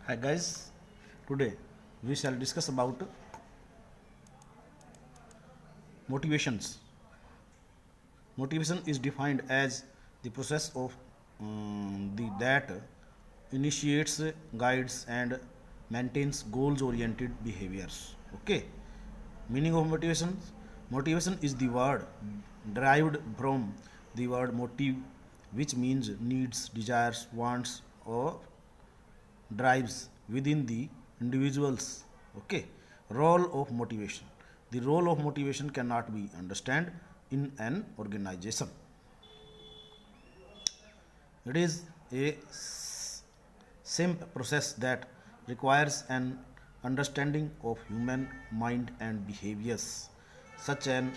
Hi guys, today we shall discuss about motivations. Motivation is defined as the process of the that initiates, guides, and maintains goals-oriented behaviors. Okay, meaning of motivation: motivation is the word derived from the word motive, which means needs, desires, wants, or drives within the individuals. Okay, role of motivation: the role of motivation cannot be understood in an organization. It is a simple process that requires an understanding of human mind and behaviors, such an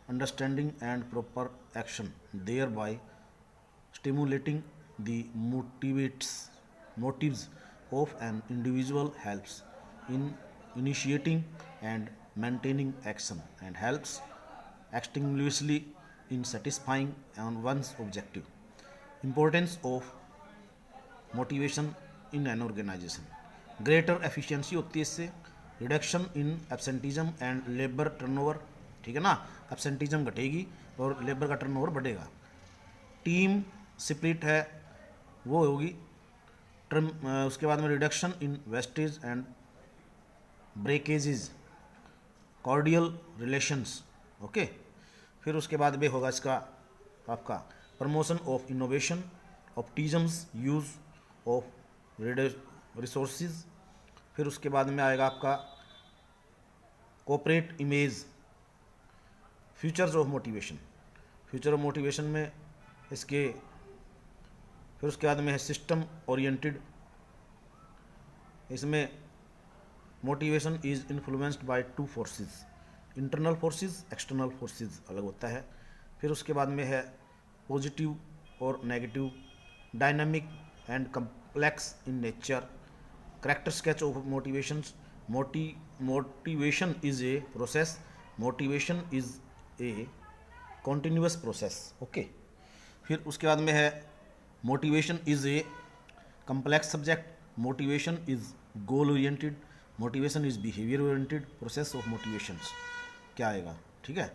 understanding and proper action, thereby stimulating the motives of an individual, helps in initiating and maintaining action, and helps extinguishingly in satisfying on one's objective. Importance of motivation in an organisation: greater efficiency होती है इससे, reduction in absenteeism and labour turnover, ठीक है ना, absenteeism घटेगी और labour का turnover बढ़ेगा। टीम स्पिरिट है वो होगी, टर्म उसके बाद में reduction in wastage and breakages, cordial relations. Okay, फिर उसके बाद में होगा इसका आपका promotion of innovation, optimum use of resources. फिर उसके बाद में आएगा आपका corporate image. Futures of motivation: future of motivation में इसके फिर उसके बाद में है सिस्टम ओरिएंटेड। इसमें motivation is influenced by two forces, internal forces, external forces अलग होता है। फिर उसके बाद में है पॉजिटिव और negative, dynamic and complex in nature. Character sketch of motivations: motivation is a process, motivation is a continuous process. Okay, फिर उसके बाद में है motivation is a complex subject, motivation is goal oriented, motivation is behavior oriented. Process of motivations क्या आएगा, ठीक है।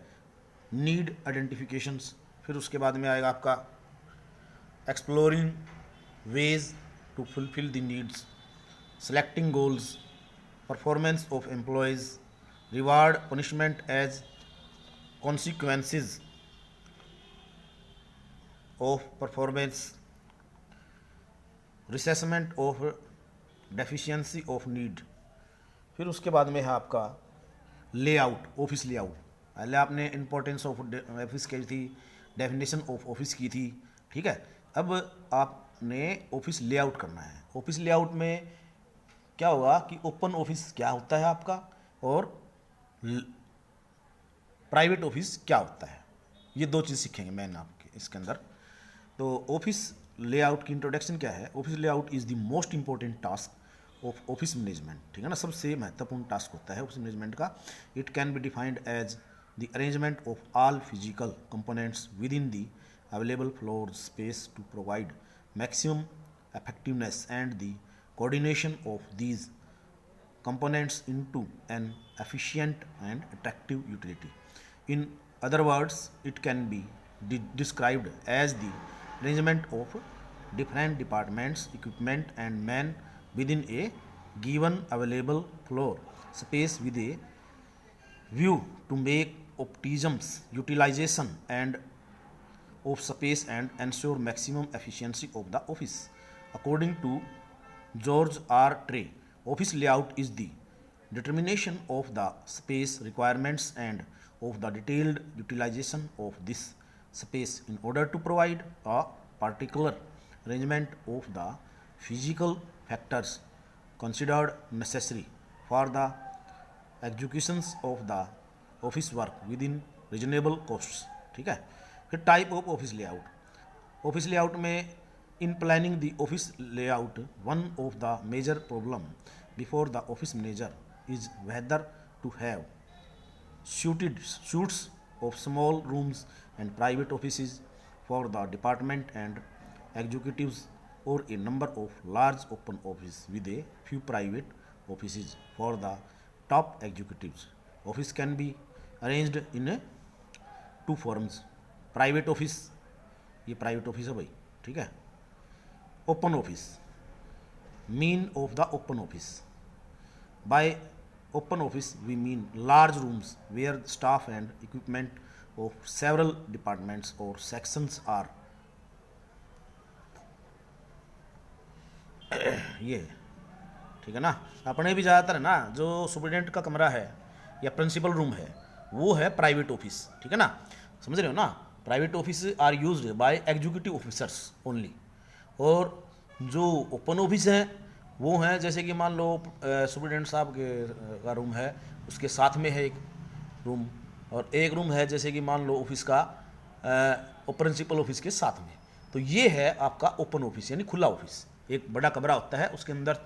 Need identifications, फिर उसके बाद में आएगा आपका exploring ways to fulfill the needs, selecting goals, performance of employees, reward punishment as consequences of performance, reassessment of deficiency of need। फिर उसके बाद में है आपका लेआउट, ऑफिस लेआउट। पहले आपने इंपॉर्टेंस ऑफ ऑफिस की थी, डेफिनेशन ऑफ ऑफिस की थी, ठीक है। अब आपने ऑफिस लेआउट करना है। ऑफिस लेआउट में क्या होगा कि ओपन ऑफिस क्या होता है आपका और प्राइवेट ऑफिस क्या होता है, ये दो चीज़ सीखेंगे मैंने आपके इसके अंदर। तो ऑफिस लेआउट की इंट्रोडक्शन क्या है। Office layout is the most important task of office management, ठीक है ना, सबसे महत्वपूर्ण टास्क होता है ऑफिस मैनेजमेंट का। It can be defined as the arrangement of all physical components within the available floor space to provide maximum effectiveness and the coordination of these components into an efficient and attractive utility. In other words, it can be described as the arrangement of different departments, equipment and men within a given available floor space with a view to make optimum utilization and of space and ensure maximum efficiency of the office. According to George R. Trey, office layout is the determination of the space requirements and of the detailed utilization of this space in order to provide a particular arrangement of the physical factors considered necessary for the executions of the office work within reasonable costs, ठीक है। फिर type of office layout: office layout में in planning the office layout one of the major problem before the office manager is whether to have suites of small rooms and private offices for the department and executives or a number of large open office with a few private offices for the top executives. Office can be arranged in two forms. Private office, ये private office है भाई, ठीक है. Open office, mean of the open office. By open office we mean large rooms where staff and equipment of several departments or sections are. ये ठीक है ना. अपने भी ज़्यादातर है ना जो सुपरिटेंडेंट का कमरा है या प्रिंसिपल रूम है वो है प्राइवेट ऑफिस, ठीक है ना. समझ रहे हो ना. Private office are used by executive officers only. और जो ओपन ऑफिस हैं वो हैं जैसे कि मान लो सुपरिटेंडेंट साहब के का रूम है उसके साथ में है एक रूम, और एक रूम है जैसे कि मान लो ऑफिस का प्रिंसिपल ऑफिस के साथ में. तो ये है आपका ओपन ऑफिस यानी खुला ऑफिस. एक बड़ा कमरा होता है, उसके अंदर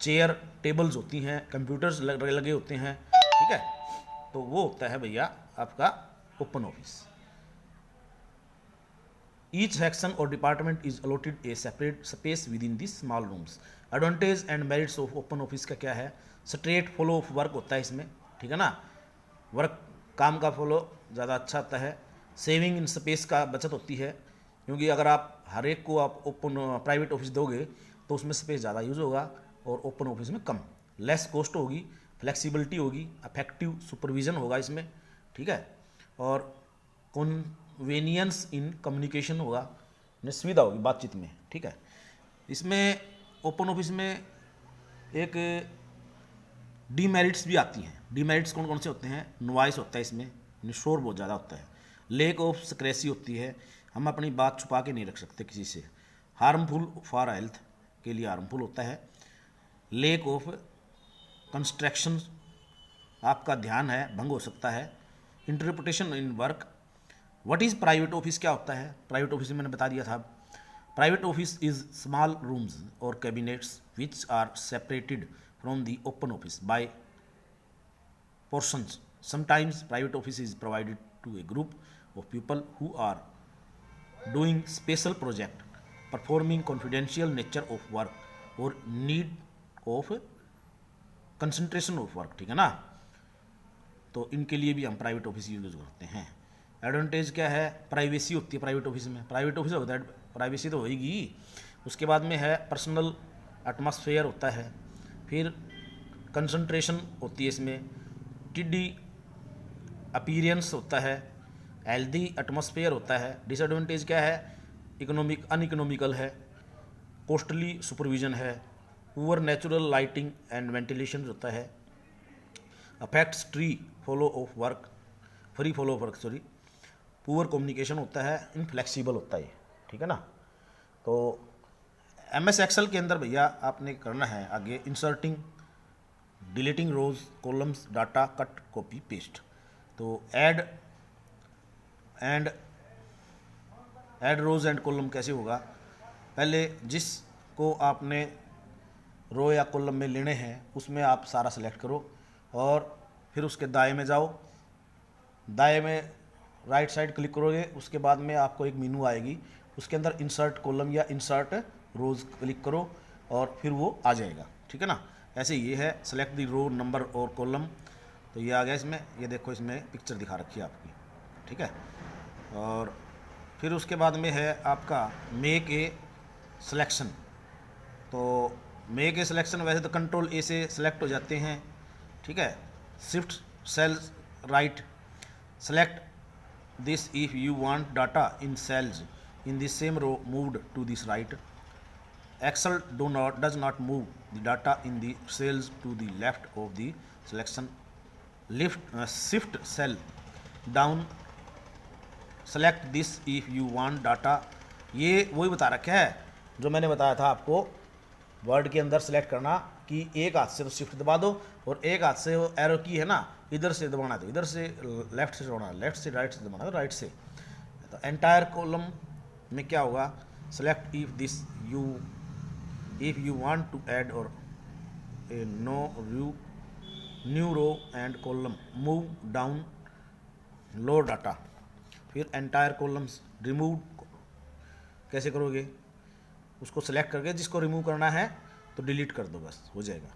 चेयर टेबल्स होती हैं, कंप्यूटर्स लगे होते हैं, ठीक है. तो वो होता है भैया आपका open office. Each section or department is allotted a separate space within these small rooms. Advantage and merits of open office का क्या है. स्ट्रेट फ्लो ऑफ वर्क होता है इसमें, ठीक है ना. वर्क काम का फ्लो ज़्यादा अच्छा होता है. सेविंग इन स्पेस का बचत होती है, क्योंकि अगर आप हर एक को आप ओपन प्राइवेट ऑफिस दोगे तो उसमें स्पेस ज़्यादा यूज़ होगा और ओपन ऑफिस में कम. लेस कॉस्ट होगी, फ्लेक्सिबिलिटी होगी, इफेक्टिव सुपरविजन होगा इसमें, ठीक है. और कन्वीनियंस इन कम्युनिकेशन होगा, सुविधा होगी बातचीत में, ठीक है. इसमें ओपन ऑफिस में एक डीमेरिट्स भी आती हैं. डीमेरिट्स कौन कौन से होते हैं. नॉइस होता है इसमें, शोर बहुत ज़्यादा होता है. लेक ऑफ सिक्रेसी होती है, हम अपनी बात छुपा के नहीं रख सकते किसी से. हार्मफुल फॉर हेल्थ के लिए हार्मफुल होता है. लेक ऑफ कंस्ट्रक्शन, आपका ध्यान है भंग हो सकता है. Interpretation in work. What is private office, क्या होता है प्राइवेट ऑफिस में मैंने बता दिया था. Private office is small rooms और cabinets which are separated from the open office by portions. Sometimes private office is provided to a group of people who are doing special project, performing confidential nature of work और need of concentration of work, ठीक है ना. तो इनके लिए भी हम private office use करते हैं. एडवांटेज क्या है. प्राइवेसी होती है प्राइवेट ऑफिस में. प्राइवेट ऑफिस होता है प्राइवेसी तो होगी. उसके बाद में है पर्सनल एटमॉस्फेयर होता है. फिर कंसंट्रेशन होती है इसमें. टिडी अपीयरेंस होता है. हेल्दी एटमॉस्फेयर होता है. डिसएडवांटेज क्या है. अनइकोनॉमिकल है. कॉस्टली सुपरविजन है. Poor natural lighting and ventilation होता है. Affects free flow of work, poor communication होता है. इनफ्लेक्सिबल होता है, ठीक है ना. तो MS एक्सेल के अंदर भैया आपने करना है आगे inserting, deleting rows, columns, data cut, copy, paste. तो ऐड रोज एंड कॉलम कैसे होगा. पहले जिसको आपने रो या कॉलम में लेने हैं उसमें आप सारा सेलेक्ट करो और फिर उसके दाएं में जाओ. दाएं में राइट साइड क्लिक करोगे, उसके बाद में आपको एक मेनू आएगी, उसके अंदर इंसर्ट कॉलम या इंसर्ट रोज क्लिक करो और फिर वो आ जाएगा, ठीक है ना. ऐसे ये है सेलेक्ट द रो नंबर और कॉलम. तो ये आ गया इसमें. ये देखो इसमें पिक्चर दिखा रखी है आपकी, ठीक है. और फिर उसके बाद में है आपका मेक ए सिलेक्शन. तो मेक ए सिलेक्शन वैसे तो कंट्रोल ए से सिलेक्ट हो जाते हैं, ठीक है. Shift cells right. Select this if you want data in cells in the same row moved to this right. Excel does not move the data in the cells to the left of the selection. Shift cell down. Select this if you want data. ये वही बता रखा है जो मैंने बताया था आपको वर्ड के अंदर सेलेक्ट करना कि एक हाथ से तो शिफ्ट दबा दो और एक हाथ से वो एरो की है ना इधर से दबाना तो इधर से, लेफ्ट से दबाना लेफ्ट से, राइट से दबाना तो राइट से. तो एंटायर कॉलम में क्या होगा. Select if this if you want to add और a new row and column, move down लो डाटा. फिर एंटायर कॉलम्स रिमूव कैसे करोगे. उसको सेलेक्ट करके जिसको रिमूव करना है तो डिलीट कर दो, बस हो जाएगा,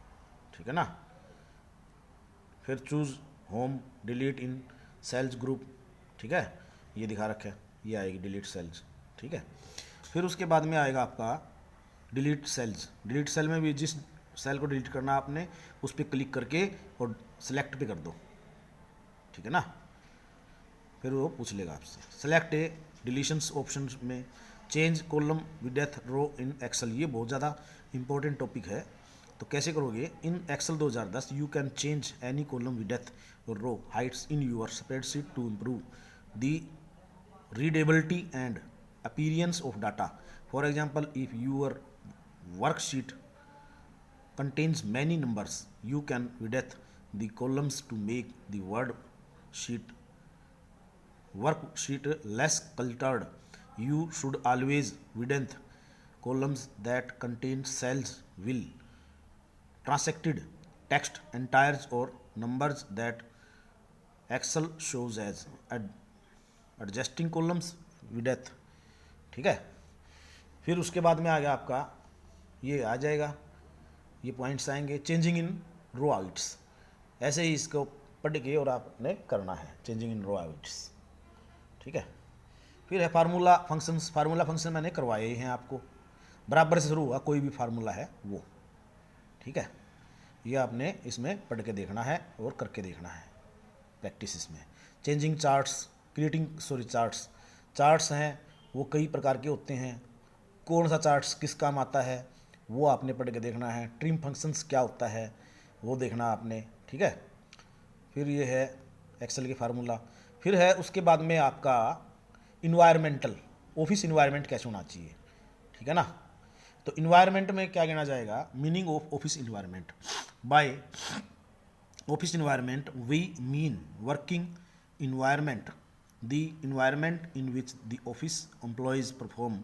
ठीक है ना। फिर चूज़ होम डिलीट इन सेल्स ग्रुप, ठीक है, ये दिखा रखा है, ये आएगी डिलीट सेल्स, ठीक है। फिर उसके बाद में आएगा आपका डिलीट सेल्स। डिलीट सेल में भी जिस सेल को डिलीट करना आपने उस पर क्लिक करके और सेलेक्ट पे कर दो, ठीक है ना। फिर वो पूछ लेगा आपसे सेलेक्ट ए डिलीशंस ऑप्शन में change column with row in Excel. ये बहुत ज़्यादा इंपॉर्टेंट टॉपिक है, तो कैसे करोगे, in Excel 2010 you can change any column with और row heights in your spreadsheet to improve the readability and appearance of data. For example, if your worksheet contains many numbers, you can width the columns to make the worksheet less cluttered. You should always widen columns that contain cells will transacted text entries or numbers that Excel shows as adjusting columns width, ठीक है। फिर उसके बाद में आ गया आपका ये आ जाएगा, ये पॉइंट्स आएंगे चेंजिंग इन रो हाइट्स। ऐसे ही इसको पढ़ के और आपने करना है चेंजिंग इन रो हाइट्स, ठीक है। फिर है फार्मूला फंक्शंस। फार्मूला फंक्शन मैंने करवाए ही हैं आपको, बराबर से शुरू हुआ कोई भी फार्मूला है वो, ठीक है। ये आपने इसमें पढ़ के देखना है और करके देखना है प्रैक्टिस इसमें। चेंजिंग चार्ट्स चार्ट्स हैं वो कई प्रकार के होते हैं, कौन सा चार्ट्स किस काम आता है वो आपने पढ़ के देखना है। ट्रिम फंक्शंस क्या होता है वो देखना आपने, ठीक है। फिर ये है एक्सेल के फार्मूला। फिर है उसके बाद में आपका इन्वायरमेंटल, ऑफिस इन्वायरमेंट कैसे होना चाहिए, ठीक है ना। तो इन्वायरमेंट में क्या गिना जाएगा, meaning of office environment. By office environment we mean working environment, the environment in which the office employees perform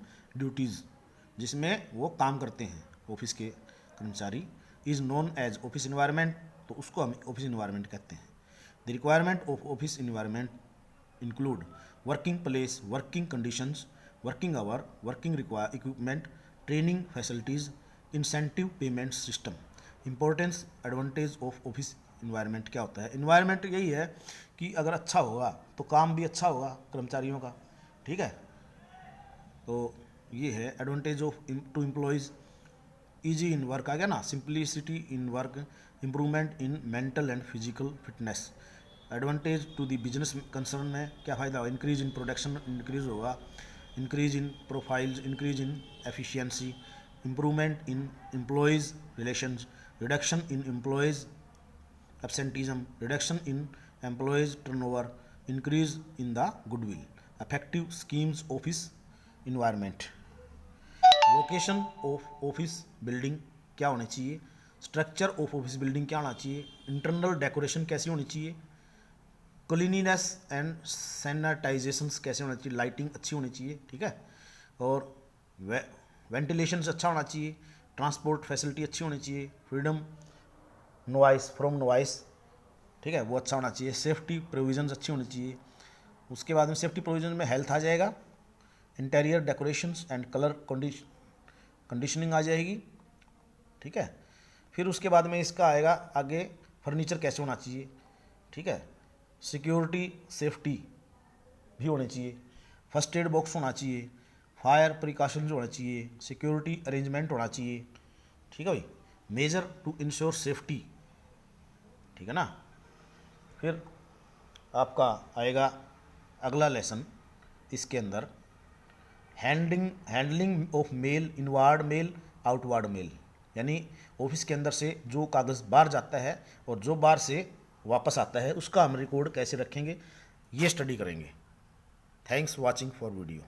duties, जिसमें वो काम करते हैं ऑफिस के कर्मचारी, is known as office environment, तो उसको हम ऑफिस इन्वायरमेंट कहते हैं। The requirement of office environment include working place, working conditions, working hour, working equipment, training facilities, incentive payment system. Importance advantage of office environment क्या होता है। Environment यही है कि अगर अच्छा होगा तो काम भी अच्छा होगा कर्मचारियों का, ठीक है। तो ये है advantage of to employees, easy in work आ गया ना, simplicity in work, improvement in mental and physical fitness. Advantage to the business concern में क्या फ़ायदा होगा, इंक्रीज इन प्रोडक्शन इंक्रीज होगा, increase in profiles, increase in efficiency, improvement in employees relations, reduction in employees absenteeism, reduction in employees turnover, increase in the goodwill. Effective schemes office environment. Location of office building क्या होनी चाहिए, structure of office building क्या होना चाहिए, internal decoration कैसी होनी चाहिए, cleanliness and sanitisation कैसे होना चाहिए, लाइटिंग अच्छी होनी चाहिए, ठीक है, और वेंटिलेशन अच्छा होना चाहिए, ट्रांसपोर्ट फैसिलिटी अच्छी होनी चाहिए, फ्रीडम नॉइस फ्रॉम नॉइस, ठीक है, वो अच्छा होना चाहिए, सेफ्टी प्रोविजंस अच्छी होनी चाहिए। उसके बाद में सेफ्टी प्रोविजन में हेल्थ आ जाएगा, interior decorations and colour conditioning आ जाएगी, ठीक है। फिर उसके बाद में इसका आएगा आगे फर्नीचर कैसे होना चाहिए, ठीक है, सिक्योरिटी सेफ्टी भी होनी चाहिए, फर्स्ट एड बॉक्स होना चाहिए, फायर प्रिकॉशंस होना चाहिए, सिक्योरिटी अरेंजमेंट होना चाहिए, ठीक है भाई, मेजर टू इंश्योर सेफ्टी, ठीक है ना। फिर आपका आएगा अगला लेसन इसके अंदर handling of mail, inward mail, outward mail, यानी ऑफिस के अंदर से जो कागज़ बाहर जाता है और जो बाहर से वापस आता है उसका हम रिकॉर्ड कैसे रखेंगे ये स्टडी करेंगे। Thanks watching for video.